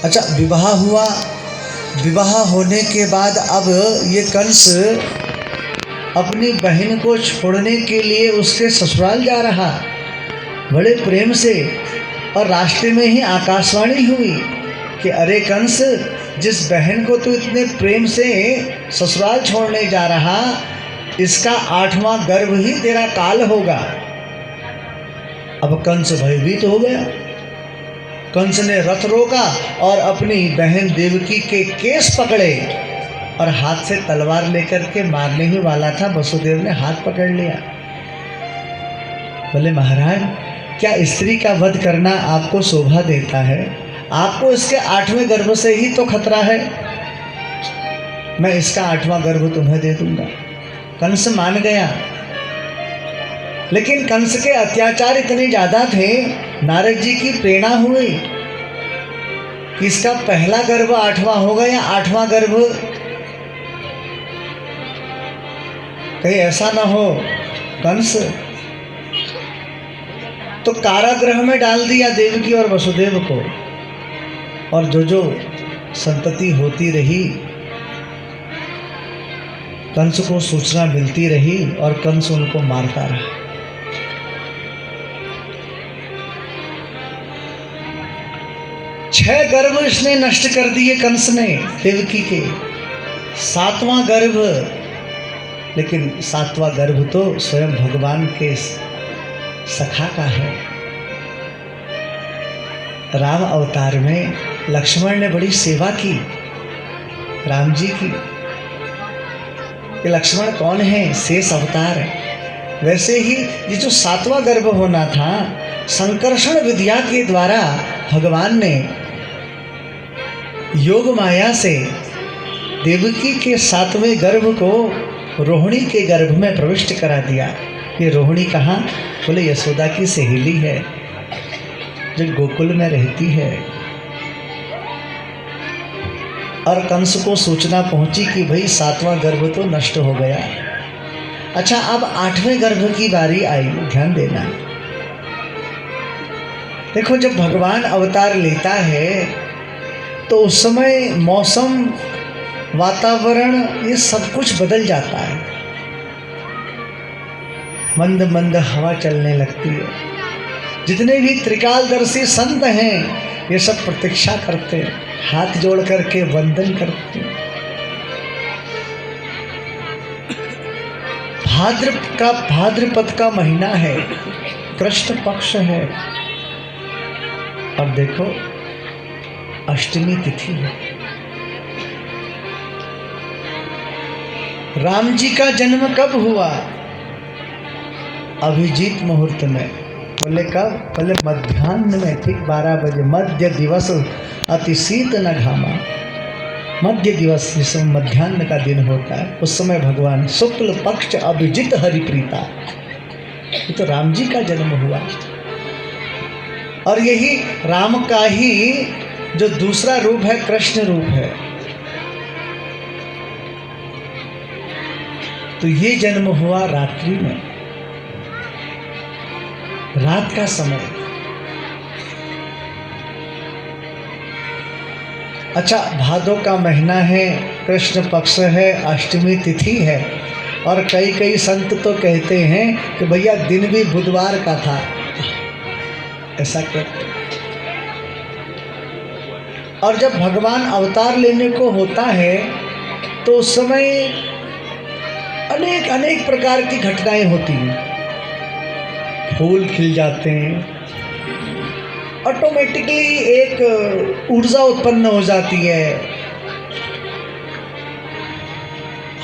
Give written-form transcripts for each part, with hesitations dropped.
अच्छा, विवाह हुआ। विवाह होने के बाद अब ये कंस अपनी बहन को छोड़ने के लिए उसके ससुराल जा रहा, बड़े प्रेम से। और रास्ते में ही आकाशवाणी हुई कि अरे कंस, जिस बहन को तू इतने प्रेम से ससुराल छोड़ने जा रहा, इसका 8वां गर्भ ही तेरा काल होगा। अब कंस भयभीत हो गया। कंस ने रथ रोका और अपनी बहन देवकी के केस पकड़े और हाथ से तलवार लेकर के मारने ही वाला था। वसुदेव ने हाथ पकड़ लिया। बोले महाराज, क्या स्त्री का वध करना आपको शोभा देता है? आपको इसके 8वें गर्भ से ही तो खतरा है। मैं इसका 8वां गर्भ तुम्हें दे दूंगा। कंस मान गया, लेकिन कंस के अत्याचार इतने ज्यादा थे, नारद जी की प्रेरणा हुई कि इसका पहला गर्भ 8वां होगा या 8वां गर्भ कहीं ऐसा ना हो कंस। तो कारागृह में डाल दिया देवकी और वसुदेव को। और जो संतति होती रही, कंस को सूचना मिलती रही और कंस उनको मारता रहा। छह गर्भ इसने नष्ट कर दिए कंस ने देवकी के। 7वां गर्भ, लेकिन 7वां गर्भ तो स्वयं भगवान के सखा का है। राम अवतार में लक्ष्मण ने बड़ी सेवा की राम जी की। कि लक्ष्मण कौन है? शेष अवतार। वैसे ही ये जो 7वां गर्भ होना था, संकर्षण विद्या के द्वारा भगवान ने योग माया से देवकी के 7वें गर्भ को रोहिणी के गर्भ में प्रविष्ट करा दिया। ये रोहिणी कहाँ? बोले यशोदा की सहेली है जो गोकुल में रहती है। और कंस को सूचना पहुंची कि भाई 7वां गर्भ तो नष्ट हो गया। अच्छा, अब 8वें गर्भ की बारी आई। ध्यान देना, देखो जब भगवान अवतार लेता है तो उस समय मौसम, वातावरण, ये सब कुछ बदल जाता है। मंद मंद हवा चलने लगती है। जितने भी त्रिकालदर्शी संत हैं ये सब प्रतीक्षा करते हैं, हाथ जोड़ करके वंदन करते हैं। भाद्रपद का महीना है, कृष्ण पक्ष है, और देखो अष्टमी तिथि है। राम जी का जन्म कब हुआ? अभिजीत मुहूर्त में। बोले कब? बोले मध्याह्न में, ठीक 12 बजे। मध्य दिवस अति शीत न घामा। मध्य दिवस जिस समय मध्याह्न का दिन होता है, उस समय भगवान शुक्ल पक्ष अभिजीत हरिप्रीता, ये तो राम जी का जन्म हुआ। और यही राम का ही जो दूसरा रूप है, कृष्ण रूप है। तो ये जन्म हुआ रात्रि में, रात का समय। अच्छा, भादों का महीना है, कृष्ण पक्ष है, अष्टमी तिथि है। और कई कई संत तो कहते हैं कि भैया दिन भी बुधवार का था, ऐसा कहते। और जब भगवान अवतार लेने को होता है तो उस समय अनेक अनेक प्रकार की घटनाएं होती हैं। फूल खिल जाते हैं, ऑटोमेटिकली एक ऊर्जा उत्पन्न हो जाती है।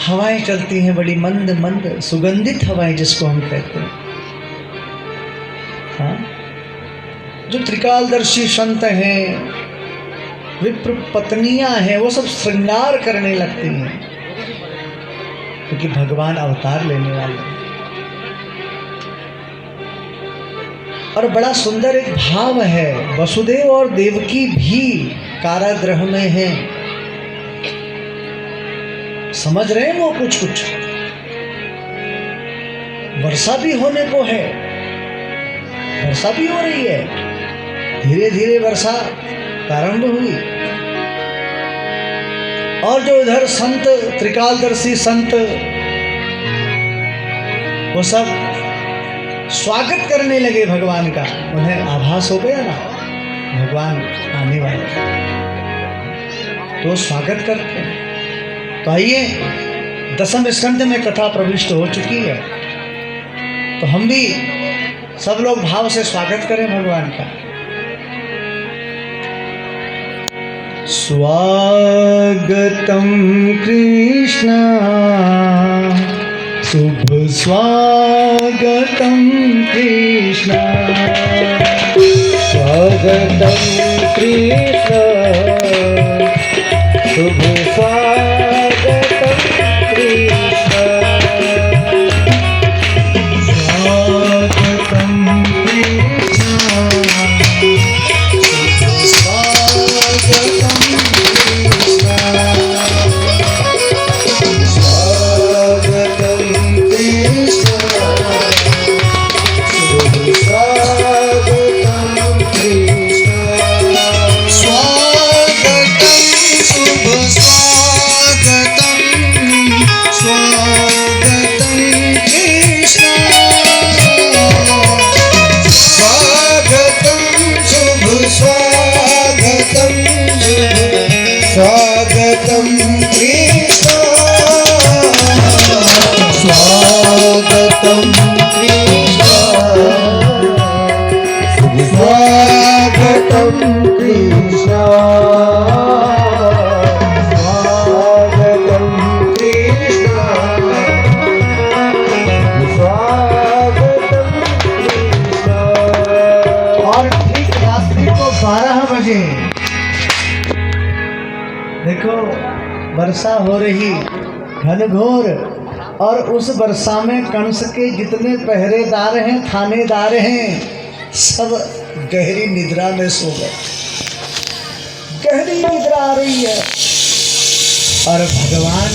हवाएं चलती हैं बड़ी मंद मंद, सुगंधित हवाएं जिसको हम कहते हैं। हाँ, जो त्रिकालदर्शी संत हैं, विप्र पत्नियां हैं, वो सब श्रृंगार करने लगती हैं, क्योंकि भगवान अवतार लेने वाले हैं। और बड़ा सुंदर एक भाव है, वसुदेव और देवकी भी कारागृह में हैं। समझ रहे हैं वो कुछ कुछ। वर्षा भी होने को है, वर्षा भी हो रही है, धीरे धीरे वर्षा प्रारंभ हुई। और जो इधर संत त्रिकालदर्शी संत वो सब स्वागत करने लगे भगवान का। उन्हें आभास हो गया ना भगवान आने वाले, तो स्वागत करते हैं। तो आइए, 10वें स्कंध में कथा प्रविष्ट हो चुकी है, तो हम भी सब लोग भाव से स्वागत करें भगवान का। स्वागतम कृष्ण शुभ स्वागतम कृष्ण, स्वागतम कृष्ण शुभ स्वागतम कृष्ण, स्वागतम कृष्ण शुभ स्वागतम कृष्ण, स्वागतम कृष्ण शुभ स्वागतम कृष्ण, स्वागतम शुभ स्वागतम, स्वागतम कृष्ण, स्वागतम शुभ स्वागतम, स्वागतम कृष्ण, स्वागतम कृष्ण शुभ स्वागतम कृष्ण, स्वागतम कृष्ण स्वागतम कृष्ण। और ठीक रात्रि को 12 बजे देखो वर्षा हो रही घनघोर, और उस वर्षा में कंस के जितने पहरेदार हैं, थानेदार हैं, सब गहरी निद्रा में सो गए। गहरी निद्रा आ रही है और भगवान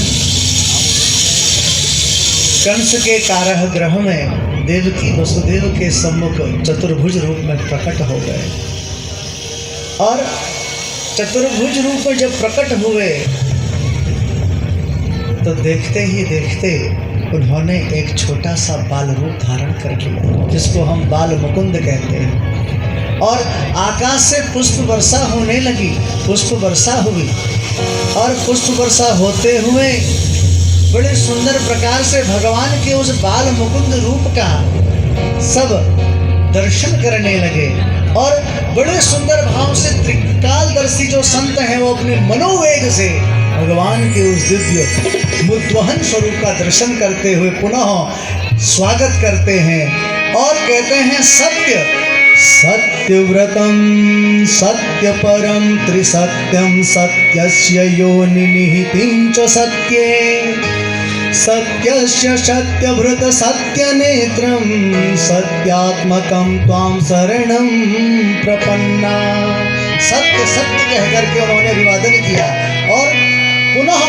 कंस के कारागृह में देवकी वसुदेव के सम्मुख चतुर्भुज रूप में प्रकट हो गए। और चतुर्भुज रूप में जब प्रकट हुए तो देखते ही देखते उन्होंने एक छोटा सा बाल रूप धारण कर लिया, जिसको हम बाल मुकुंद कहते हैं। और आकाश से पुष्प वर्षा होने लगी, पुष्प वर्षा हुई, और पुष्प वर्षा होते हुए बड़े सुंदर प्रकार से भगवान के उस बाल मुकुंद रूप का सब दर्शन करने लगे। और बड़े सुंदर भाव से त्रिकालदर्शी जो संत हैं वो अपने मनोवेग से भगवान के उस दिव्य मुद्वहन स्वरूप का दर्शन करते हुए पुनः स्वागत करते हैं और कहते हैं सत्य सत्यव्रतम सत्यपरम त्रिसत्यम सत्यस्य योनिनिहितं च सत्ये सत्यस्य सत्यव्रत सत्यनेत्रं सत्यात्मकं त्वां शरणं प्रपन्ना। सत्य सत्य कह करके उन्होंने अभिवादन किया और पुनः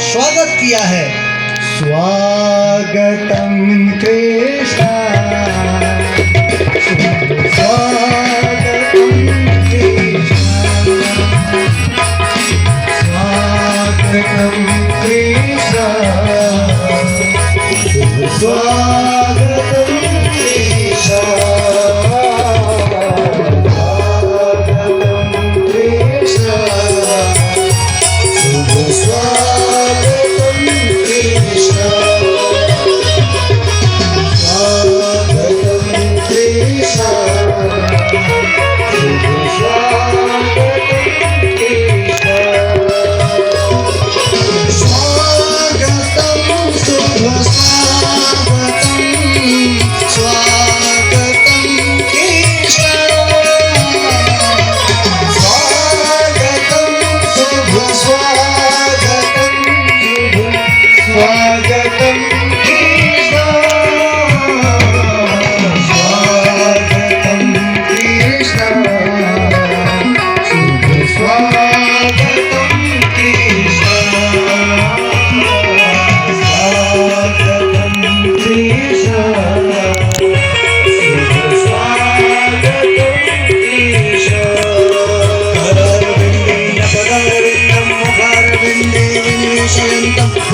स्वागत किया है। स्वागतम कृष्ण, स्वागतम कृष्ण, स्वागतम कृष्ण, स्वागतम कृष्ण, स्वागतम कृष्ण, स्वागतम कृष्ण, स्वागतम कृष्ण।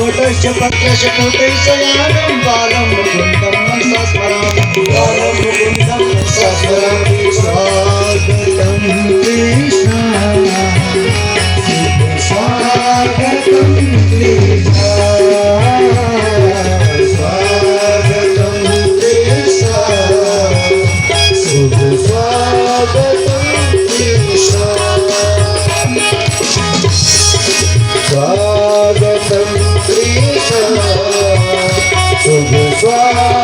वटश्च पत्रश्च कोटैश्चयानं बालं मुकुन्दं सस्मरामि बालं मुकुन्दं सस्मरामि स्वागतं कृष्ण स्वागतं कृष्ण स्वागतं कृष्ण शुभ स्वागतं कृष्ण स्वागतं कृष्ण शुभ स्वागतं